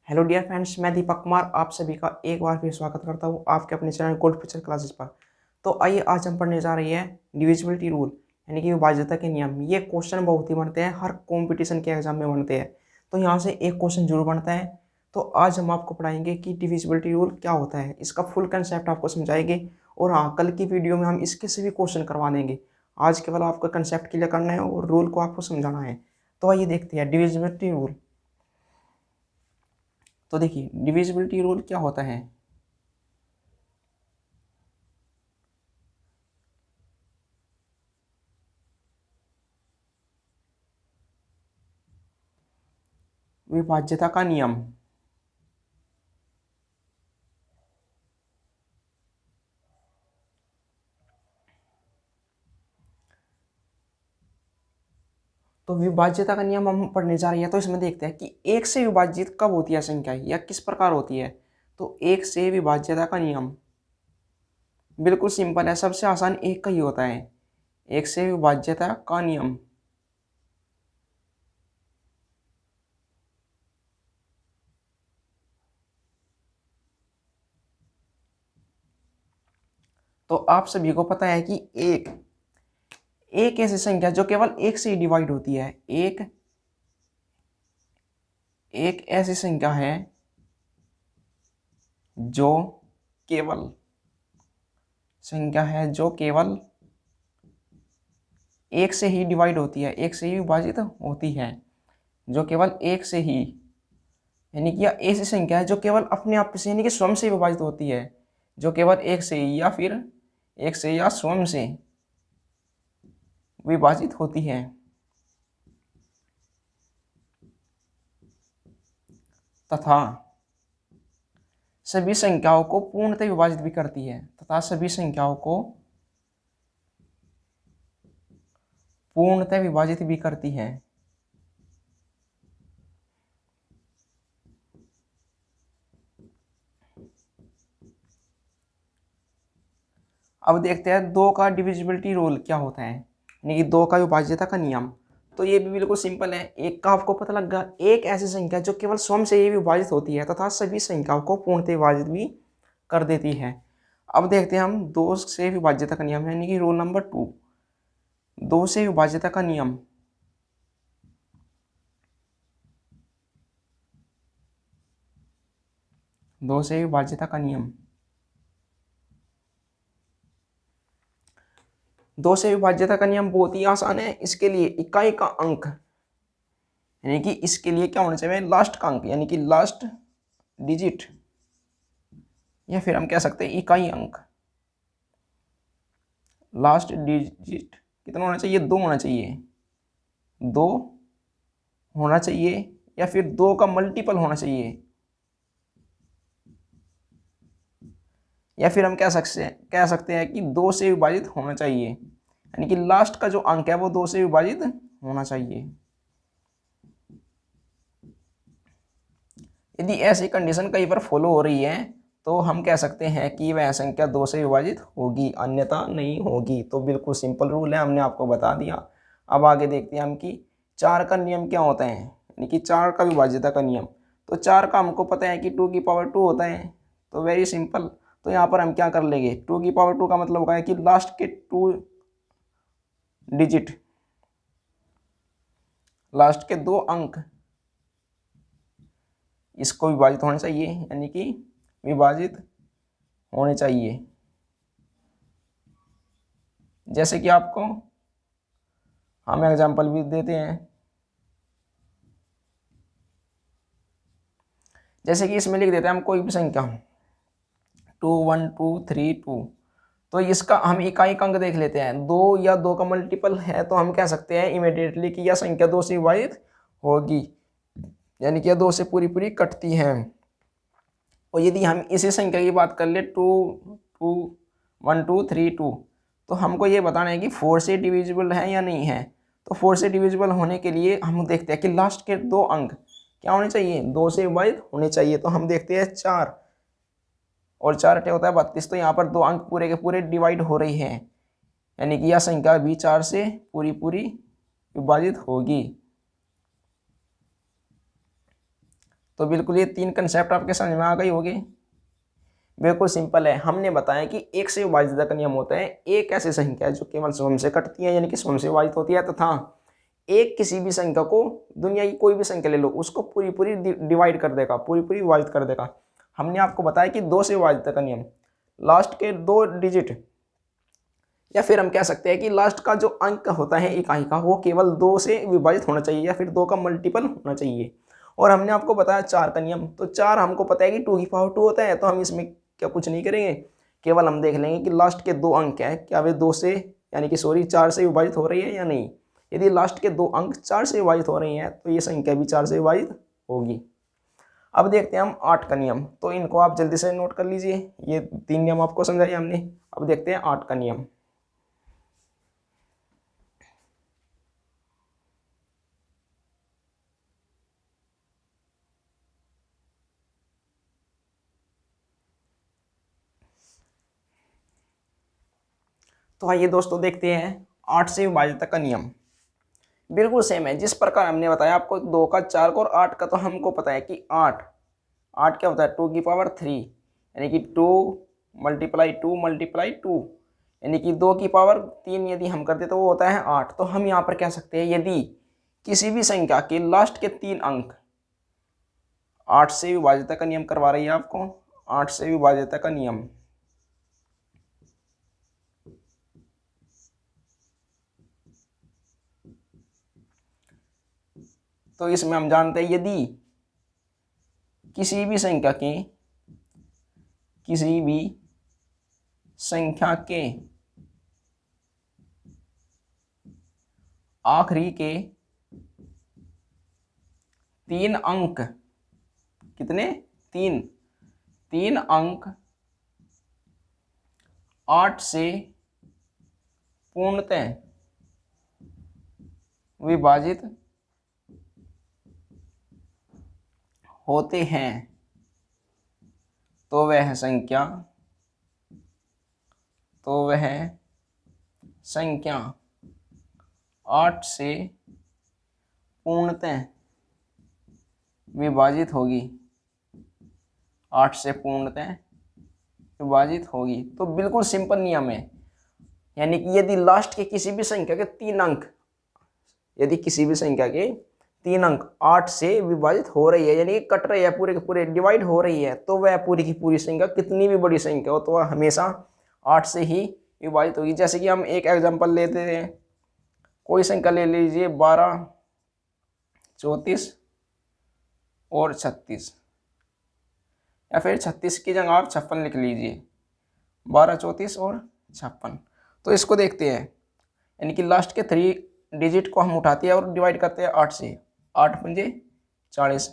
Hello dear friends, मैं दीपक कुमार आप सभी का एक बार फिर स्वागत करता हूँ आपके अपने चैनल गोल्ड फ्यूचर क्लासेस पर। तो आइए आज हम पढ़ने जा रही है डिविजिबिलिटी रूल यानी कि विभाज्यता के नियम। ये क्वेश्चन बहुत ही बनते हैं, हर कंपटीशन के एग्जाम में बनते हैं, तो यहाँ से एक क्वेश्चन जरूर बनता है। तो आज हम आपको पढ़ाएंगे कि डिविजिबिलिटी रूल क्या होता है, इसका फुल कंसेप्ट आपको समझाएंगे। और हाँ, कल की वीडियो में हम इसके से भी क्वेश्चन करवा देंगे। आज केवल आपका कंसेप्ट क्लियर करना है और रूल को आपको समझाना है। तो आइए देखते हैं डिविजिबिलिटी रूल। तो देखिए डिविजिबिलिटी रूल क्या होता है। विभाज्यता का नियम। तो विभाज्यता का नियम हम पढ़ने जा रहे हैं। तो इसमें देखते हैं कि एक से विभाजित कब होती है संख्या या किस प्रकार होती है। तो एक से विभाज्यता का नियम बिल्कुल सिंपल है, सबसे आसान एक का ही होता है। एक से विभाज्यता का नियम तो आप सभी को पता है कि एक एक ऐसी संख्या जो केवल एक से ही डिवाइड होती है। एक एक ऐसी संख्या है जो केवल जो केवल एक से ही डिवाइड होती है, एक से ही विभाजित होती है, जो केवल एक से ही यानी कि यह ऐसी संख्या है जो केवल अपने आप से यानी कि स्वयं से विभाजित होती है, जो केवल एक से ही या फिर एक से या स्वयं से विभाजित होती है तथा सभी संख्याओं को पूर्णतः विभाजित भी करती है पूर्णतः विभाजित भी करती है। अब देखते हैं दो का डिविजिबिलिटी रूल क्या होता है, यानी कि दो का विभाज्यता का नियम। तो ये भी बिल्कुल सिंपल है। एक का आपको पता लग गया, एक ऐसी संख्या जो केवल स्वयं से ही विभाजित होती है तथा सभी संख्याओं को पूर्णतः विभाजित भी कर देती है। अब देखते हैं हम दो से विभाज्यता का नियम यानी कि रूल नंबर 2, दो से विभाज्यता का नियम। दो से विभाज्यता का नियम दो से विभाज्यता का नियम बहुत ही आसान है। इसके लिए इकाई का अंक यानी कि इसके लिए क्या होना चाहिए, लास्ट का अंक यानी कि लास्ट डिजिट, या फिर हम कह सकते हैं इकाई अंक। लास्ट डिजिट कितना होना चाहिए, दो होना चाहिए, दो होना चाहिए, या फिर दो का मल्टीपल होना चाहिए, या फिर हम कह सकते हैं कि दो से विभाजित होना चाहिए, यानी कि लास्ट का जो अंक है वो दो से विभाजित होना चाहिए। यदि ऐसी कंडीशन कहीं पर फॉलो हो रही है तो हम कह सकते हैं कि वह संख्या दो से विभाजित होगी, अन्यथा नहीं होगी। तो बिल्कुल सिंपल रूल है, हमने आपको बता दिया। अब आगे देखते हैं हम कि चार का नियम क्या होता है, यानी कि चार का विभाज्यता का नियम। तो चार का हमको पता है कि 2 की पावर 2 होता है। तो वेरी सिंपल, तो यहाँ पर हम क्या कर लेंगे, 2 की पावर 2 का मतलब होगा कि लास्ट के 2 डिजिट, लास्ट के 2 अंक इसको विभाजित होना चाहिए, यानी कि विभाजित होने चाहिए। जैसे कि आपको हम एग्जांपल भी देते हैं, जैसे कि इसमें लिख देते हैं हम कोई भी संख्या 2 1 2 3 2। तो इसका हम इकाई अंक देख लेते हैं, दो या दो का मल्टीपल है तो हम कह सकते हैं इमीडिएटली कि यह संख्या दो से विभाजित होगी, यानी कि यह दो से पूरी पूरी कटती है। और यदि हम इसी संख्या की बात कर ले 2 2 1 2 3 2, तो हमको ये बताना है कि 4 से डिविजिबल है या नहीं है। तो 4 से डिविजिबल होने के लिए हम देखते हैं कि लास्ट के 2 अंक क्या होने चाहिए, दो से विभाजित होने चाहिए। तो हम देखते हैं 4 और 4 अठे होता है 32, तो यहाँ पर 2 अंक पूरे के पूरे डिवाइड हो रही है, यानी कि यह संख्या भी 4 से पूरी पूरी विभाजित होगी। तो बिल्कुल ये 3 कंसेप्ट आपके समझ में आ गई होगी। बिल्कुल सिंपल है। हमने बताया कि एक से विभाजित का नियम होता है, एक ऐसी संख्या है जो केवल स्वयं से कटती है यानी कि स्वयं से विभाजित होती है, तथा एक किसी भी संख्या को, दुनिया की कोई भी संख्या ले लो, उसको पूरी पूरी डिवाइड कर देगा, पूरी पूरी विभाजित कर देगा। हमने आपको बताया कि 2 से विभाजित का नियम, लास्ट के 2 डिजिट, या फिर हम कह सकते हैं कि लास्ट का जो अंक होता है इकाई का, वो केवल 2 से विभाजित होना चाहिए या फिर 2 का मल्टीपल होना चाहिए। और हमने आपको बताया 4 का नियम, तो 4 हमको पता है कि 2 की पावर 2 होता है, तो हम इसमें क्या कुछ नहीं करेंगे, केवल हम देख लेंगे कि लास्ट के 2 अंक क्या है, क्या वे 2 से यानी कि 4 से विभाजित हो रही है या नहीं। यदि लास्ट के 2 अंक 4 से विभाजित हो रही हैं तो ये संख्या भी 4 से विभाजित होगी। अब देखते हैं हम 8 का नियम, तो इनको आप जल्दी से नोट कर लीजिए, ये 3 नियम आपको समझाए हमने। अब देखते हैं 8 का नियम। तो आइए दोस्तों देखते हैं 8 से विभाजित का नियम। बिल्कुल सेम है, जिस प्रकार हमने बताया आपको 2 का, 4 का और 8 का, तो हमको पता है कि 8 क्या होता है, 2 की पावर 3 यानी कि 2 मल्टीप्लाई 2 मल्टीप्लाई 2 यानी कि 2 की पावर 3 यदि हम करते तो वो होता है 8। तो हम यहाँ पर कह सकते हैं यदि किसी भी संख्या के लास्ट के 3 अंक 8 से विभाजित का नियम करवा रही है आपको, 8 से विभाजित का नियम, तो इसमें हम जानते हैं यदि किसी भी संख्या के आखिरी के 3 अंक, कितने, 3 अंक 8 से पूर्णतः विभाजित होते हैं, तो वह संख्या 8 से पूर्णतः विभाजित होगी, 8 से पूर्णतः विभाजित होगी। तो बिल्कुल सिंपल नियम है, यानी कि यदि लास्ट के किसी भी संख्या के 3 अंक, यदि किसी भी संख्या के 3 अंक 8 से विभाजित हो रही है यानी कि कट रही है, पूरे के पूरे डिवाइड हो रही है, तो वह पूरी की पूरी संख्या कितनी भी बड़ी संख्या हो तो वह हमेशा 8 से ही विभाजित होगी। जैसे कि हम एक एग्जांपल लेते हैं, कोई संख्या ले लीजिए 12, 34 और 36, या फिर 36 की जगह आप 56 लिख लीजिए, 12, 34 और 56। तो इसको देखते हैं, यानी कि लास्ट के 3 डिजिट को हम उठाते हैं और डिवाइड करते हैं 8 से, 8 पंजे 40,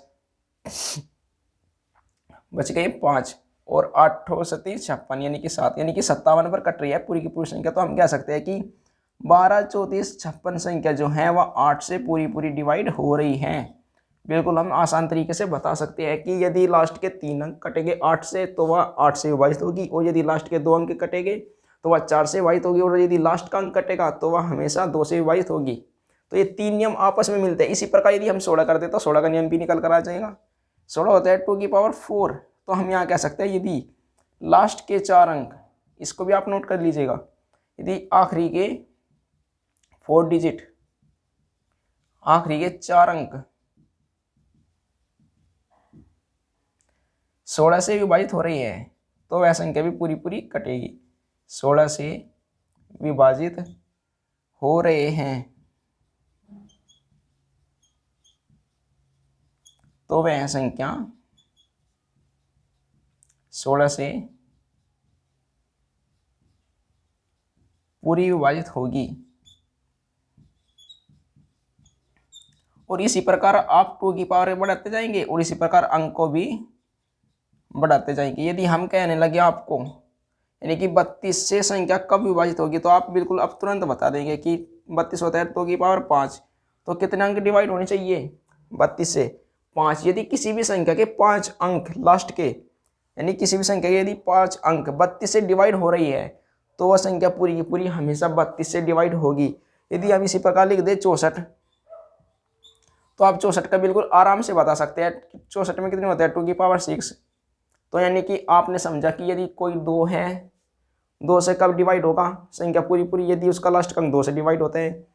बच गए 5, और 8 और 7 56 यानी कि 7, यानी कि 57 पर कट रही है पूरी की पूरी संख्या। तो हम कह सकते हैं कि 12, 34, 56 संख्या जो है वह 8 से पूरी पूरी डिवाइड हो रही है। बिल्कुल हम आसान तरीके से बता सकते हैं कि यदि लास्ट के 3 अंक कटेंगे 8 से तो वह 8 से विभाजित होगी, और यदि लास्ट के 2 अंक कटेंगे तो वह 4 से विभाजित होगी, और यदि लास्ट का अंक कटेगा तो वह हमेशा 2 से विभाजित होगी। तो ये 3 नियम आपस में मिलते हैं। इसी प्रकार यदि हम 16 कर दे तो 16 का नियम भी निकल कर आ जाएगा। 16 होता है 2 की पावर 4, तो हम यहाँ कह सकते हैं यदि लास्ट के 4 अंक, इसको भी आप नोट कर लीजिएगा, यदि आखिरी के 4 डिजिट, आखिरी के 4 अंक 16 से विभाजित हो रही है तो वह संख्या भी पूरी पूरी कटेगी। 16 से विभाजित हो रहे हैं तो वह संख्या 16 से पूरी विभाजित होगी। और इसी प्रकार आप 2 की पावर बढ़ाते जाएंगे और इसी प्रकार अंक को भी बढ़ाते जाएंगे। यदि हम कहने लगे आपको यानी कि 32 से संख्या कब विभाजित होगी, तो आप बिल्कुल अब तुरंत बता देंगे कि 32 होता है 2 की पावर 5, तो कितने अंक डिवाइड होने चाहिए, 32 से 5। यदि किसी भी संख्या के 5 अंक लास्ट के, यानी किसी भी संख्या के यदि 5 अंक 32 से डिवाइड हो रही है तो वह संख्या पूरी की पूरी हमेशा 32 से डिवाइड होगी। यदि हम इसी प्रकार लिख दें 64, तो आप 64 का बिल्कुल आराम से बता सकते हैं। 64 में कितने होते हैं, 2⁶। तो यानी कि आपने समझा कि यदि कोई 2 है, 2 से कब डिवाइड होगा संख्या पूरी पूरी, यदि उसका लास्ट का अंक 2 से डिवाइड होते हैं।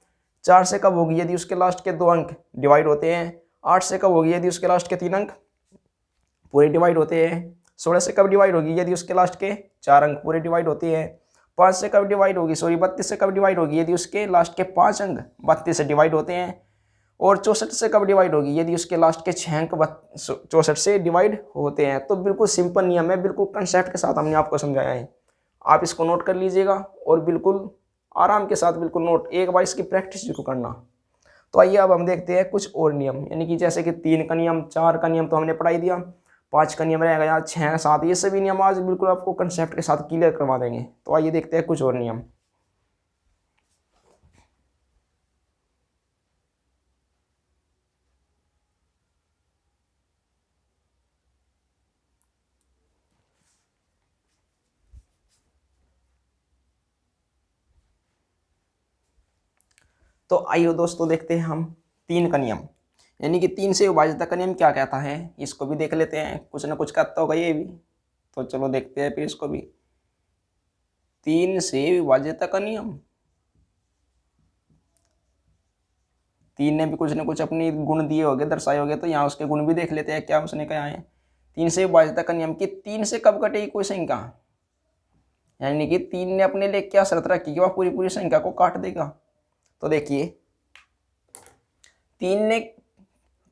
4 से कब होगी, यदि उसके लास्ट के 2 अंक डिवाइड होते हैं। 8 से कब होगी, यदि उसके लास्ट के 3 अंक पूरे डिवाइड होते हैं। 16 से कब डिवाइड होगी, यदि उसके लास्ट के 4 अंक पूरे डिवाइड होते हैं। 5 से कब डिवाइड होगी, 32 से कब डिवाइड होगी, यदि उसके लास्ट के 5 अंक 32 से डिवाइड होते हैं। और 64 से कब डिवाइड होगी, यदि उसके लास्ट के 6 अंक 64 से डिवाइड होते हैं। तो बिल्कुल सिंपल नियम है, बिल्कुल कंसेप्ट के साथ हमने आपको समझाया है। आप इसको नोट कर लीजिएगा और बिल्कुल आराम के साथ बिल्कुल नोट, एक बार इसकी प्रैक्टिस जरूर करना। तो आइए अब हम देखते हैं कुछ और नियम, यानी कि जैसे कि 3 का नियम, 4 का नियम तो हमने पढ़ाई दिया, 5 का नियम रह गया, 6 7, ये सभी नियम आज बिल्कुल आपको कंसेप्ट के साथ क्लियर करवा देंगे। तो आइए देखते हैं कुछ और नियम। तो आइए दोस्तों देखते हैं हम 3 का नियम, यानी कि 3 से विभाज्यता का नियम क्या कहता है, इसको भी देख लेते हैं। कुछ ना कुछ कहता होगा ये भी, तो चलो देखते हैं फिर इसको भी। 3 से विभाज्यता का नियम, 3 ने भी कुछ ना कुछ अपनी गुण दिए होंगे, दर्शाए होंगे, तो यहाँ उसके गुण भी देख लेते हैं क्या उसने कहा है। 3 से विभाज्यता का नियम कि 3 से कब कटेगी कोई संख्या, यानी कि 3 ने अपने लिए क्या शर्त रखी कि वह पूरी पूरी संख्या को काट देगा। तो देखिए 3 ने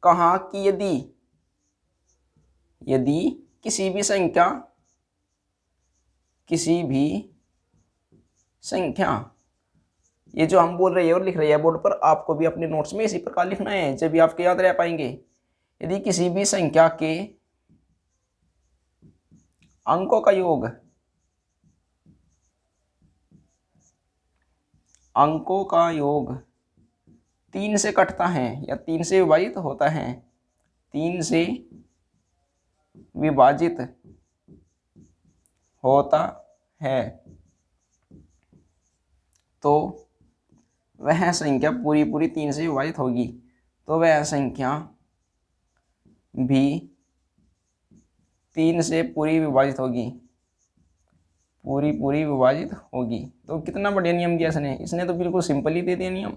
कहा कि यदि किसी भी संख्या, ये जो हम बोल रहे हैं और लिख रहे हैं बोर्ड पर, आपको भी अपने नोट्स में इसी प्रकार लिखना है, जब भी आपके याद रह पाएंगे। यदि किसी भी संख्या के अंकों का योग 3 से कटता है या 3 से विभाजित होता है, 3 से विभाजित होता है, तो वह संख्या पूरी पूरी 3 से विभाजित होगी। तो वह संख्या भी 3 से पूरी विभाजित होगी, पूरी विभाजित होगी। तो कितना बढ़िया नियम दिया इसने तो बिल्कुल सिंपल ही दे दिया नियम।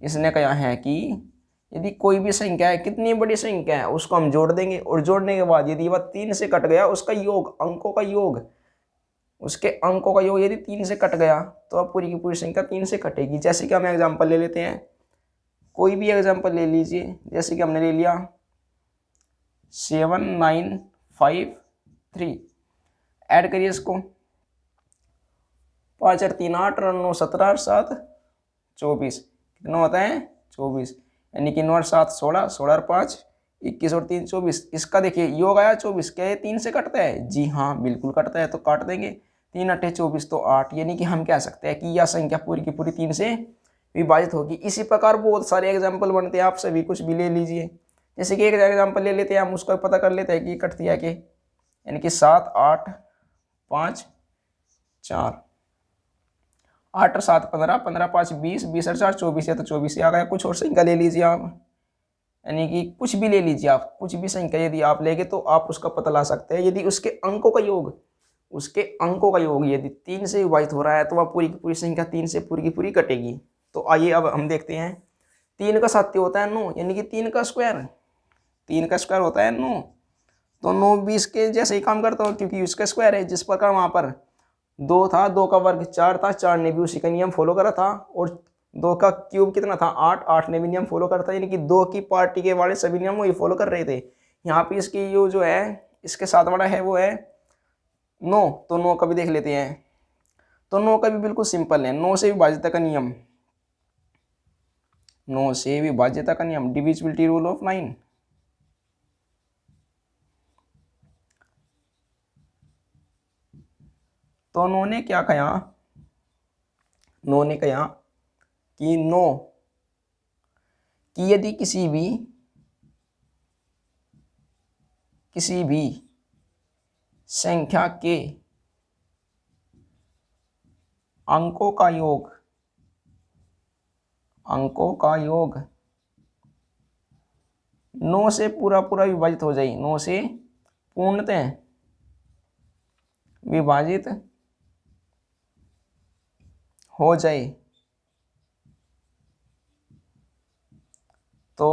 इसने कहा है कि यदि कोई भी संख्या है, कितनी बड़ी संख्या है, उसको हम जोड़ देंगे और जोड़ने के बाद यदि वह 3 से कट गया, उसका योग, अंकों का योग, उसके अंकों का योग यदि 3 से कट गया, तो अब पूरी की पूरी संख्या 3 से कटेगी। जैसे कि हम एग्जांपल ले लेते हैं, कोई भी एग्जांपल ले लीजिए, जैसे कि हमने ले लिया 7953, ऐड करिए इसको, 5 और 3 8 और 9 17 और 7 24, कितना होता है 24, यानी कि 9 और 7 16, 16 और 5 21 और 3 24। इसका देखिए योग आया 24, क्या ये 3 से कटता है? जी हाँ बिल्कुल कटता है, तो काट देंगे, 3 8 24 तो 8, यानी कि हम कह सकते हैं कि यह संख्या पूरी की पूरी 3 से विभाजित होगी। इसी प्रकार बहुत सारे एग्जाम्पल बनते हैं, आप सभी कुछ भी ले लीजिए। जैसे कि एक एग्जाम्पल ले लेते हैं, हम उसका पता कर लेते हैं कि कटती है कि, यानी कि 7 8 5 4, 8 और 7 15, 15 5 20, 20 और 4 24 है, तो 24 ही आ गया। कुछ और संख्या ले लीजिए आप, यानी कि कुछ भी ले लीजिए आप, कुछ भी संख्या यदि आप लेंगे तो आप उसका पता ला सकते हैं। यदि उसके अंकों का योग यदि 3 से विभाजित हो रहा है, तो वह पूरी की पूरी संख्या 3 से पूरी की पूरी कटेगी। तो आइए अब हम देखते हैं, 3 का साथी होता है 9, यानी कि 3 का स्क्वायर, 3 का स्क्वायर होता है 9, तो 9 20 के जैसे ही काम करता हूँ, क्योंकि उसका स्क्वायर है। जिस प्रकार वहाँ पर 2 था, 2 का वर्ग 4 था, 4 ने भी उसी का नियम फॉलो करा था, और 2 का क्यूब कितना था 8, 8 ने भी नियम फॉलो करा था, यानी कि 2 की पार्टी के वाले सभी नियम वही फॉलो कर रहे थे। यहाँ पे इसकी जो है, इसके साथ वाला है वो है 9, तो 9 का भी देख लेते हैं। तो 9 का भी बिल्कुल सिंपल है, 9 से विभाज्यता का नियम, 9 से विभाज्यता का नियम, डिविजिबिलिटी रूल ऑफ 9। तो उन्होंने क्या कहा, उन्होंने कहा कि 9 कि यदि किसी भी संख्या के अंकों का योग 9 से पूरा पूरा विभाजित हो जाए, 9 से पूर्णतः विभाजित हो जाए तो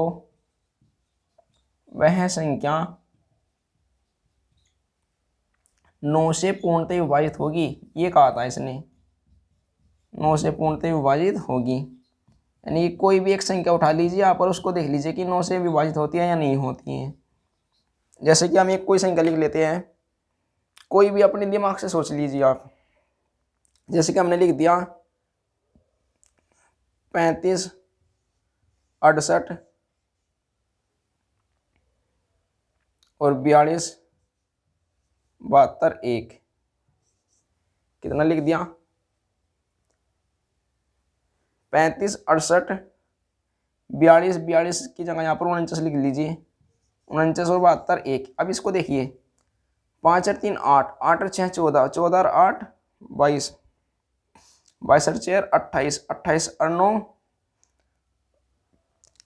वह संख्या 9 से पूर्णतः विभाजित होगी। ये कहा था इसने, 9 से पूर्णतः विभाजित होगी। यानी कोई भी एक संख्या उठा लीजिए आप और उसको देख लीजिए कि 9 से विभाजित होती है या नहीं होती है। जैसे कि हम एक कोई संख्या लिख लेते हैं, कोई भी अपने दिमाग से सोच लीजिए आप। जैसे कि हमने लिख दिया 35 68 और 42 72 1। कितना लिख दिया? 35 68 42 42 की जगह यहाँ पर 49 लिख लीजिए, 49 और 72 1। अब इसको देखिए, 5 और 3 8, 8 और 6 14, 14 और 8 22, 22 और 4 28, 28 और 9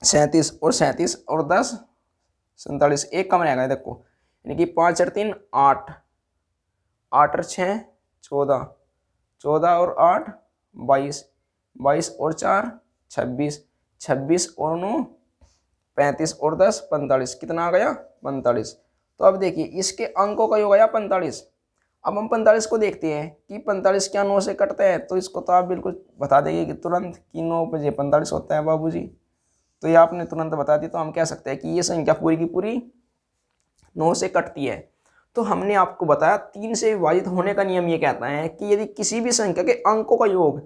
37 और 37 और 10 47। एक कम रहेगा देखो, यानी कि 5 और 3 8, 8 और 6 14, 14 और 8 22, 22 और 4 26, 26 और 9 35 और 10 45। कितना आ गया? 45। तो अब देखिए इसके अंकों का योग आया 45। अब हम 45 को देखते हैं कि 45 क्या 9 से कटता है, तो इसको तो आप बिल्कुल बता देंगे कि तुरंत कि 9 बजे 45 होता है बाबूजी। तो ये आपने तुरंत बता दी, तो हम कह सकते हैं कि ये संख्या पूरी की पूरी 9 से कटती है। तो हमने आपको बताया 3 से विभाजित होने का नियम ये कहता है कि यदि किसी भी संख्या के अंकों का योग,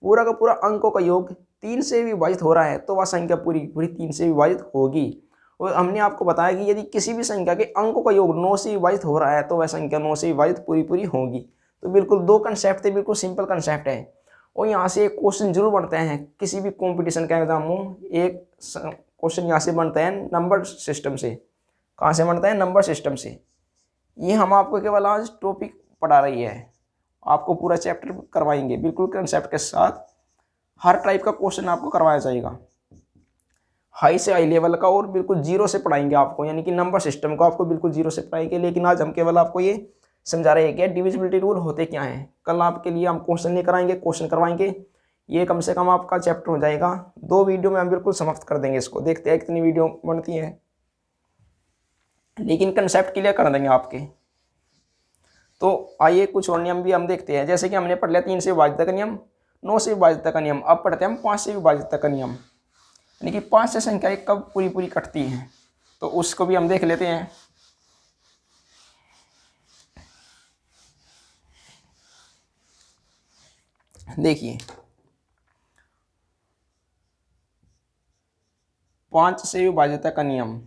पूरा का पूरा अंकों का योग 3 से विभाजित हो रहा है तो वह संख्या पूरी की पूरी 3 से विभाजित होगी। और हमने आपको बताया कि यदि किसी भी संख्या के अंकों का योग 9 से विभाजित हो रहा है तो वह संख्या 9 से विभाजित पूरी पूरी होगी। तो बिल्कुल दो कंसेप्ट थे, बिल्कुल सिंपल कंसेप्ट है। और यहाँ से एक क्वेश्चन जरूर बनते हैं किसी भी कंपटीशन का एग्जाम हो, एक क्वेश्चन यहाँ से बनता है नंबर सिस्टम से। कहाँ से बनता है? नंबर सिस्टम से। ये हम आपको केवल आज टॉपिक पढ़ा रही है, आपको पूरा चैप्टर करवाएंगे बिल्कुल कंसेप्ट के साथ। हर टाइप का क्वेश्चन आपको करवाया जाएगा, हाई से हाई लेवल का, और बिल्कुल जीरो से पढ़ाएंगे आपको, यानी कि नंबर सिस्टम को आपको बिल्कुल जीरो से पढ़ाएंगे। लेकिन आज हम केवल आपको ये समझा रहे हैं कि डिविजिबिलिटी रूल होते क्या हैं। कल आपके लिए हम क्वेश्चन लेकर आएंगे, क्वेश्चन करवाएंगे। ये कम से कम आपका चैप्टर हो जाएगा 2 वीडियो में, हम बिल्कुल समाप्त कर देंगे इसको। देखते हैं कितनी वीडियो बनती है, लेकिन कंसेप्ट क्लियर कर देंगे आपके। तो आइए कुछ और नियम भी हम देखते हैं। जैसे कि हमने पढ़ लिया 3 से विभाजित का नियम, 9 से विभाजित का नियम। अब पढ़ते हैं हम 5 से विभाजित का नियम, यानी कि 5 से संख्या कब पूरी पूरी कटती है, तो उसको भी हम देख लेते हैं। देखिए 5 से विभाजित का नियम,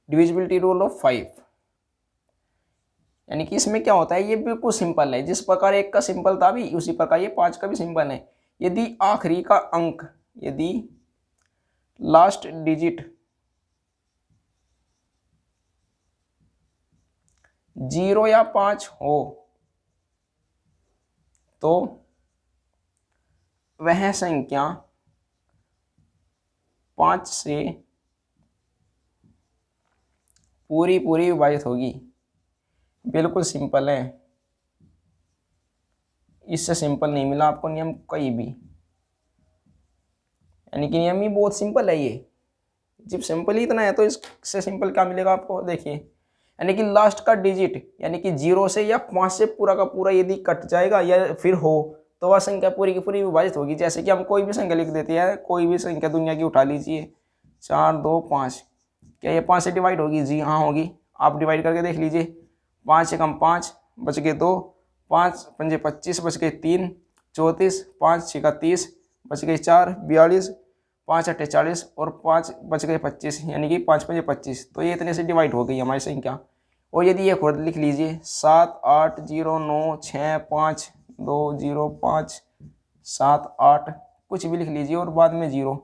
डिविजिबिलिटी रूल ऑफ 5। यानी कि इसमें क्या होता है, ये बिल्कुल सिंपल है। जिस प्रकार एक का सिंपल था भी, उसी प्रकार ये 5 का भी सिंपल है। यदि आखिरी का अंक, यदि लास्ट डिजिट 0 या 5 हो तो वह संख्या 5 से पूरी पूरी विभाजित होगी। बिल्कुल सिंपल है, इससे सिंपल नहीं मिला आपको नियम कहीं भी। यानी कि नियम ही बहुत सिंपल है ये। जब सिंपल ही इतना है तो इससे सिंपल क्या मिलेगा आपको? देखिए, यानी कि लास्ट का डिजिट, यानी कि 0 से या 5 से पूरा का पूरा यदि कट जाएगा या फिर हो तो वह संख्या पूरी की पूरी विभाजित होगी। जैसे कि हम कोई भी संख्या लिख देते हैं, कोई भी संख्या दुनिया की उठा लीजिए, 4 2 5, क्या ये 5 से डिवाइड होगी? जी हाँ होगी। आप डिवाइड करके देख लीजिए, 5 से कम 5, बच गए 2, 5 पंजे 25, बच गए 3 34, 5 6 30, बच गए 4 42, 5 8 40 और 5 बच गए 25, यानी कि 5 पंजे 25। तो ये इतने से डिवाइड हो गई हमारी संख्या। और यदि ये खुद लिख लीजिए 7 8 0 9 6 5 2 0 5 7 8, कुछ भी लिख लीजिए और बाद में 0,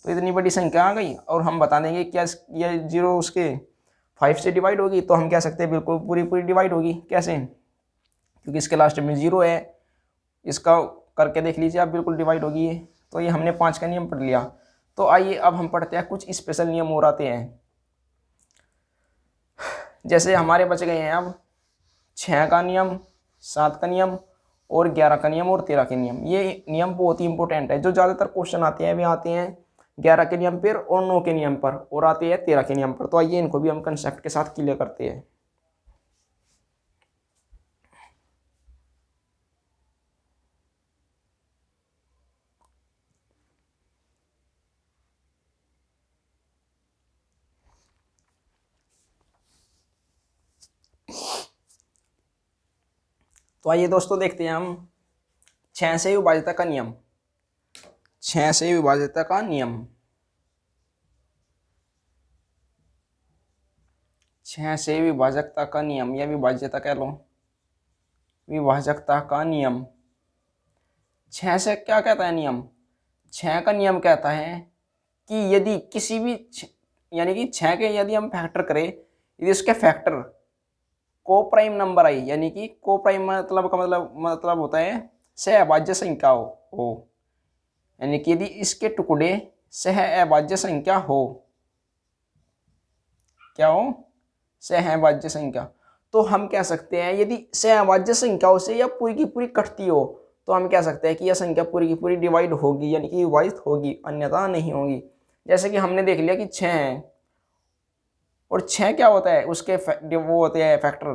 तो इतनी बड़ी संख्या आ गई। और हम बता देंगे क्या ये 0 उसके 5 से डिवाइड होगी तो हम कह सकते हैं बिल्कुल पूरी पूरी डिवाइड होगी। कैसे? क्योंकि इसके लास्ट में 0 है, इसका करके देख लीजिए आप, बिल्कुल डिवाइड होगी ये। तो ये हमने 5 का नियम पढ़ लिया। तो आइए अब हम पढ़ते हैं कुछ स्पेशल नियम और आते हैं। जैसे हमारे बच गए हैं अब 6 का नियम, 7 का नियम और 11 का नियम और 13 के नियम। ये नियम बहुत ही इंपॉर्टेंट है। जो ज़्यादातर क्वेश्चन आते हैं वे आते हैं 11 के नियम पर और 9 के नियम पर, और आते हैं 13 के नियम पर। तो आइए इनको भी हम कंसेप्ट के साथ क्लियर करते हैं। तो आइए दोस्तों देखते हैं हम 6 से विभाज्यता का नियम। 6 से विभाज्यता का नियम, 6 से विभाजकता का नियम या विभाज्यता कह लो, विभाजकता का नियम। 6 से क्या कहता है नियम? 6 का नियम कहता है कि यदि किसी भी यानी कि 6 के यदि हम फैक्टर करें, यदि उसके फैक्टर को प्राइम नंबर आई, यानी कि को प्राइम मतलब का मतलब होता है सहअभाज्य संख्या हो, यानी कि यदि इसके टुकड़े सहअभाज्य संख्या हो, क्या हो? सहअभाज्य संख्या। तो हम कह सकते हैं यदि सहअभाज्य संख्याओं से या पूरी की पूरी कटती हो तो हम कह सकते हैं कि यह संख्या पूरी की पूरी डिवाइड होगी, यानी कि विभाजित होगी, अन्यथा नहीं होगी। जैसे कि हमने देख लिया कि 6 है और 6 क्या होता है, उसके वो होते हैं फैक्टर,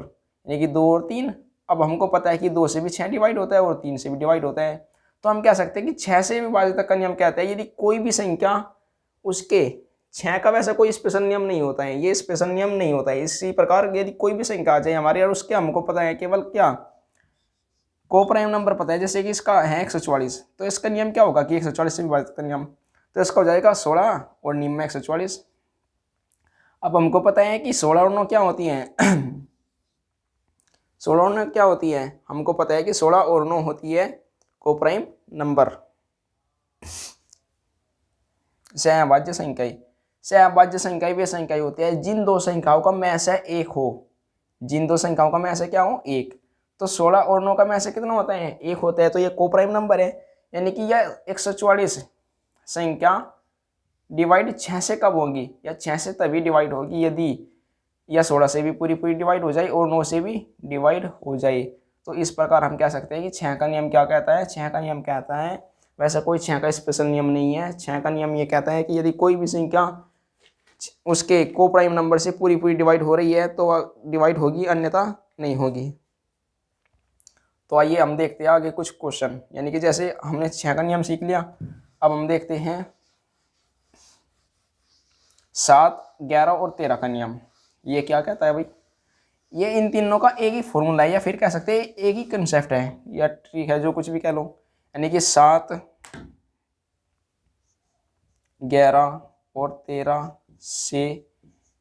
यानी कि 2 और 3। अब हमको पता है कि 2 से भी 6 डिवाइड होता है और 3 से भी डिवाइड होता है। तो हम कह सकते हैं कि 6 से विभाजित का नियम कहता है यदि कोई भी संख्या उसके 6 का वैसा कोई स्पेशल नियम नहीं होता है, ये स्पेशल नियम नहीं होता है। इसी प्रकार यदि कोई भी संख्या आ जाए हमारे और उसके हमको पता है केवल क्या को प्राइम नंबर पता है, जैसे कि इसका है 144, तो इसका नियम क्या होगा कि 144 से विभाजित का नियम, तो इसका हो जाएगा 16 और नियम में 144। अब हमको पता है कि 16 और 9 क्या होती हैं 16 और 9 क्या होती है, हमको पता है कि 16 और 9 होती है को प्राइम नंबर, सहअभाज्य संख्या। सहअभाज्य संख्या वे संख्या होती है जिन दो संख्याओं का मैसा एक हो, जिन दो संख्याओं का मैसा क्या हो, एक। तो 16 और 9 का मैसा कितना होता है, एक होता है। तो ये को प्राइम नंबर है, यानी कि यह 144 संख्या डिवाइड 6 से कब होगी, या 6 से तभी डिवाइड होगी यदि या 16 से भी पूरी पूरी डिवाइड हो जाए और 9 से भी डिवाइड हो जाए। तो इस प्रकार हम कह सकते हैं कि 6 का नियम क्या कहता है। 6 का नियम कहता है, वैसा कोई 6 का स्पेशल नियम नहीं है। 6 का नियम ये कहता है कि यदि कोई भी संख्या उसके को प्राइम नंबर से पूरी पूरी डिवाइड हो रही है तो डिवाइड होगी, अन्यथा नहीं होगी। तो आइए हम देखते हैं आगे कुछ क्वेश्चन, यानी कि जैसे हमने 6 का नियम सीख लिया, अब हम देखते हैं 7, 11 और 13 का नियम। ये क्या कहता है भाई, ये इन तीनों का एक ही फॉर्मूला है, या फिर कह सकते हैं एक ही कंसेप्ट है, या ठीक है जो कुछ भी कह लो। यानी कि 7, 11 और 13 से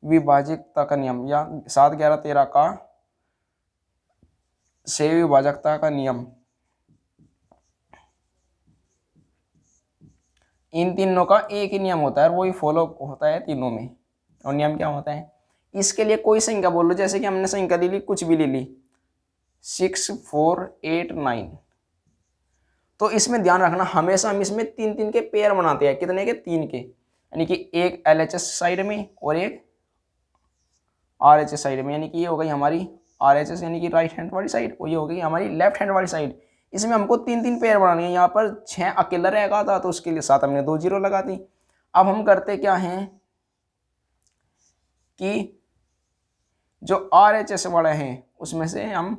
विभाजकता का नियम, या 7, 11, 13 का से विभाजकता का नियम, इन तीनों का एक ही नियम होता है और वही फॉलो होता है तीनों में। और नियम क्या होता है, इसके लिए कोई संख्या बोल लो, जैसे कि हमने संख्या ले ली, कुछ भी ले ली 6, 4, 8, 9, तो इसमें ध्यान रखना हमेशा हम इसमें 3 के पेयर बनाते हैं। कितने के, 3 के, यानी कि एक LHS साइड में और एक RHS साइड में, यानी कि ये हो गई हमारी RHS यानी कि राइट हैंड वाली साइड, और ये हो गई हमारी लेफ्ट हैंड वाली साइड। इसमें हमको 3 पेयर बनानी है। यहाँ पर 6 अकेला रहेगा था तो उसके लिए साथ हमने 2 0 लगा दी। अब हम करते क्या हैं कि जो RHS वाला है उसमें से हम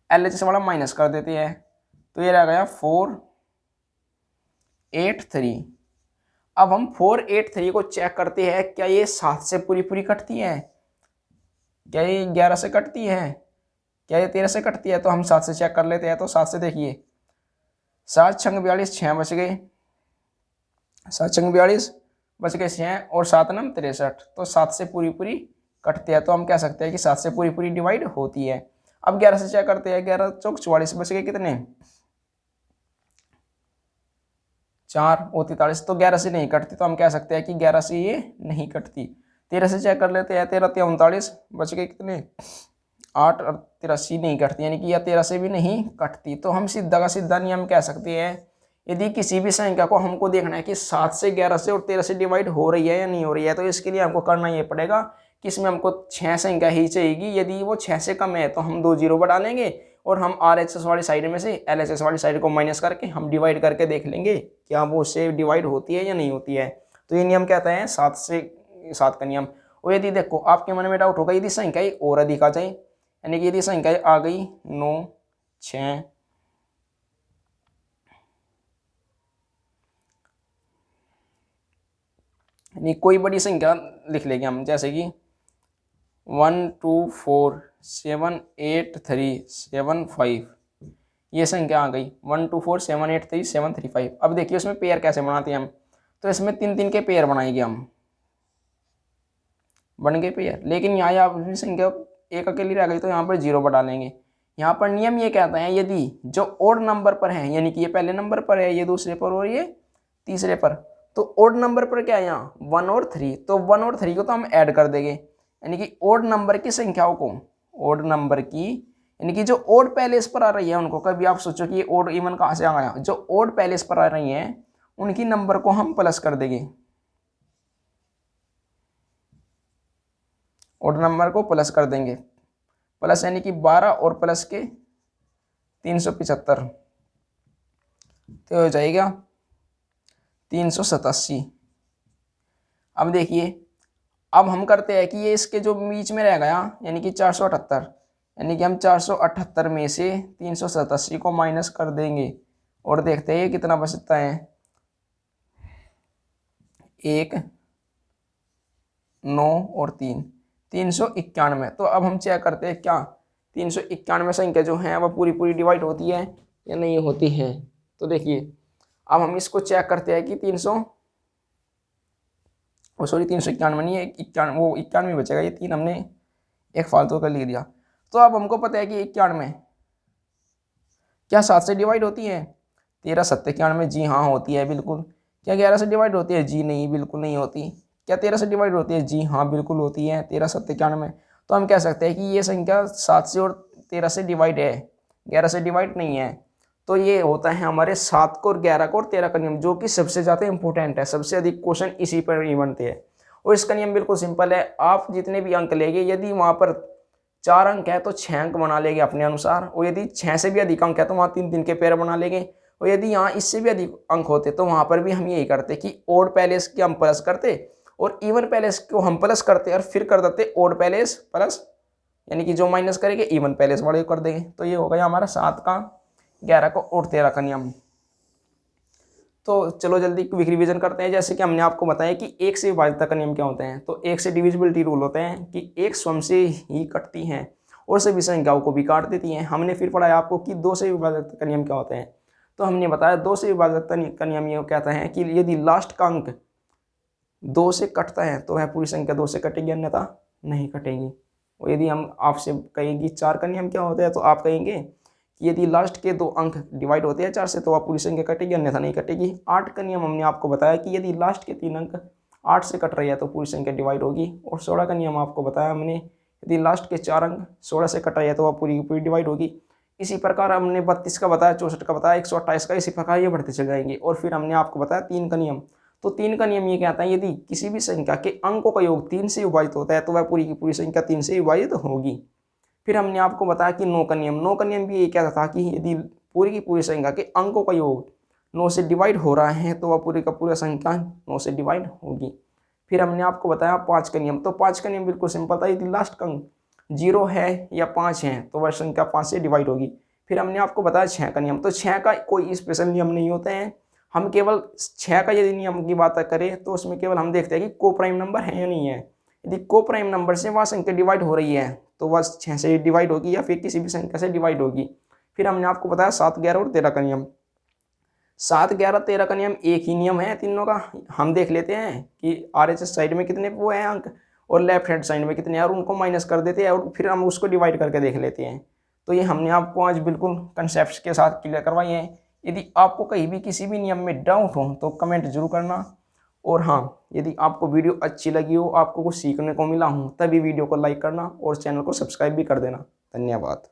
LHS वाला माइनस कर देते हैं, तो ये रह गया 4, 8, 3। अब हम 4, 8, 3 को चेक करते हैं, क्या ये 7 से पूरी पूरी कटती है, क्या ये 11 से कटती है, क्या ये 13 से कटती है। तो हम 7 से चेक कर लेते हैं। तो 7 से देखिए, 7 छंग 42, 6 बच गए, 7 छंग 42 बच गए 6 और 7 नम 63, तो 7 से पूरी पूरी कटती है। तो हम कह सकते हैं कि 7 से पूरी पूरी डिवाइड होती है। अब 11 से चेक करते हैं, 11 चौक 44 बच गए कितने, 4 और 43, तो 11 से नहीं कटती। तो हम कह सकते हैं कि 11 से ये नहीं कटती। 13 से चेक कर लेते हैं, 13 × 39 बच गए कितने 8 और 83 नहीं कटती, यानी कि या 13 से भी नहीं कटती। तो हम सीधा का सीधा नियम कह सकते हैं, यदि किसी भी संख्या को हमको देखना है कि 7 से 11 से और 13 से डिवाइड हो रही है या नहीं हो रही है, तो इसके लिए हमको करना ये पड़ेगा कि इसमें हमको 6 संख्या ही चाहिएगी। यदि वो 6 से कम है तो हम 2 जीरो बढ़ा लेंगे और हम RHS वाली साइड में से LHS वाली साइड को माइनस करके हम डिवाइड करके देख लेंगे क्या वो उससे डिवाइड होती है या नहीं होती है। तो ये नियम कहता है 7 का नियम। और यदि देखो आपके मन में डाउट होगा, यदि संख्या और अधिक आ जाए, यानी कि यदि संख्या आ गई 9, 6, यानी कोई बड़ी संख्या लिख लेंगे हम, जैसे कि 1 2 4 7 8 3 7 5, ये संख्या आ गई 1 2 4 7 8 3 7 3 5। अब देखिए उसमें पेयर कैसे बनाते हैं हम, तो इसमें 3 के पेयर बनाएंगे हम, बन गए पेयर। लेकिन यहाँ आप संख्या एक अकेली रह गई तो यहाँ पर 0 बढ़ा लेंगे। यहाँ पर नियम ये कहता है यदि जो ओड नंबर पर है, यानी कि ये पहले नंबर पर है, ये दूसरे पर और ये तीसरे पर, तो ओड नंबर पर क्या है यहाँ 1 और 3, तो 1 और 3 को तो हम ऐड कर देंगे, यानी कि ओड नंबर की संख्याओं को, ओड नंबर की, यानी कि जो ओड पैलेस पर आ रही है उनको, कभी आप सोचो कि ये ओड इवन कहाँ से आ गया, जो ओड पैलेस पर आ रही हैं उनकी नंबर को हम प्लस कर देंगे, ओड नंबर को प्लस कर देंगे, प्लस यानी कि 12 और प्लस के 375, तो हो जाएगा 387। अब देखिए अब हम करते हैं कि ये इसके जो बीच में रह गया यानी कि 478, यानी कि हम 478 में से 387 को माइनस कर देंगे और देखते हैं कितना बचता है, 1 9 और 3 391। तो अब हम चेक करते हैं क्या 391 संख्या जो है वह पूरी पूरी डिवाइड होती है या नहीं होती है। तो देखिए अब हम इसको चेक करते हैं कि 391 नहीं है, 91, वो 91 बचेगा, ये 3 हमने एक फालतू का लिख दिया। तो अब हमको पता है कि 91 क्या 7 से डिवाइड होती है, 13 7 91, जी हाँ होती है बिल्कुल। क्या 11 से डिवाइड होती है, जी नहीं बिल्कुल नहीं होती। क्या 13 से डिवाइड होती है, जी हाँ बिल्कुल होती है, 13 7 91। तो हम कह सकते हैं कि ये संख्या 7 से और 13 से डिवाइड है, 11 से डिवाइड नहीं है। तो ये होता है हमारे 7 को और 11 को और 13 का नियम, जो कि सबसे ज़्यादा इंपॉर्टेंट है, सबसे अधिक क्वेश्चन इसी पर ही बनते हैं। और इसका नियम बिल्कुल सिंपल है, आप जितने भी अंक लेंगे यदि वहाँ पर 4 अंक है तो 6 अंक बना लेंगे अपने अनुसार, और यदि 6 से भी अधिक अंक है तो वहाँ 3 के पेयर बना लेंगे। और यदि यहाँ इससे भी अधिक अंक होते तो वहाँ पर भी हम यही करते कि ओड पैलेस की हम प्लस करते और इवन पैलेस को हम प्लस करते और फिर कर देते ओड पैलेस प्लस, यानी कि जो माइनस करेंगे इवन पैलेस वाले कर देंगे। तो ये हो गया हमारा 7 का, 11 का और 13 का नियम। तो चलो जल्दी क्विक रिवीजन करते हैं। जैसे कि हमने आपको बताया कि 1 से विभाज्यता का नियम क्या होते हैं, तो 1 से डिविजिबिलिटी रूल होते हैं कि 1 स्वयं से ही कटती हैं और सभी संख्याओं को भी काट देती हैं। हमने फिर पढ़ाया आपको कि 2 से विभाज्यता का नियम क्या होते हैं, तो हमने बताया 2 से विभाज्यता का नियम ये कहता है कि यदि लास्ट का अंक 2 से कटता है तो वह पूरी संख्या 2 से कटेगी, अन्यथा नहीं कटेगी। और यदि हम आपसे कहेंगे 4 का नियम क्या होता है, तो आप कहेंगे कि यदि लास्ट के 2 अंक डिवाइड होते हैं 4 से तो वह पूरी संख्या कटेगी, अन्यथा नहीं कटेगी। 8 का नियम हमने आपको बताया कि यदि लास्ट के 3 अंक 8 से कट रही है तो पूरी संख्या डिवाइड होगी। और 16 का नियम आपको बताया हमने, यदि लास्ट के 4 अंक 16 से कट रही है तो वह पूरी पूरी डिवाइड होगी। इसी प्रकार हमने 32 का बताया, 64 का बताया, 128 का, इसी प्रकार ये बढ़ते चले जाएंगे। और फिर हमने आपको बताया 3 का नियम, तो 3 का नियम ये कहता है यदि किसी भी संख्या के अंकों का योग 3 से विभाजित होता है तो वह पूरी की पूरी संख्या 3 से विभाजित होगी। फिर हमने आपको बताया कि 9 का नियम, 9 का नियम भी ये कहता था कि यदि पूरी की पूरी संख्या के अंकों का योग 9 से डिवाइड हो रहा है तो वह पूरी का पूरा संख्या 9 से डिवाइड होगी। फिर हमने आपको बताया 5 का नियम, तो 5 का नियम बिल्कुल सिंपल था, यदि लास्ट का अंक 0 है या 5 है तो वह संख्या 5 से डिवाइड होगी। फिर हमने आपको बताया 6 का नियम, तो 6 का कोई स्पेशल नियम नहीं होते हैं, हम केवल 6 का यदि नियम की बात करें तो उसमें केवल हम देखते हैं कि को प्राइम नंबर है या नहीं है। यदि को प्राइम नंबर से वह संख्या डिवाइड हो रही है तो वह 6 से डिवाइड होगी या फिर किसी भी संख्या से डिवाइड होगी। फिर हमने आपको बताया 7 11 और 13 का नियम, 7 11 13 का नियम एक ही नियम है तीनों का। हम देख लेते हैं कि RHS साइड में कितने वो हैं अंक और लेफ्ट हैंड साइड में कितने हैं और उनको माइनस कर देते हैं और फिर हम उसको डिवाइड करके देख लेते हैं। तो ये हमने आपको आज बिल्कुल कंसेप्ट के साथ क्लियर करवाए हैं। यदि आपको कहीं भी किसी भी नियम में डाउट हो तो कमेंट जरूर करना और हाँ, यदि आपको वीडियो अच्छी लगी हो, आपको कुछ सीखने को मिला हो, तभी वीडियो को लाइक करना और चैनल को सब्सक्राइब भी कर देना। धन्यवाद।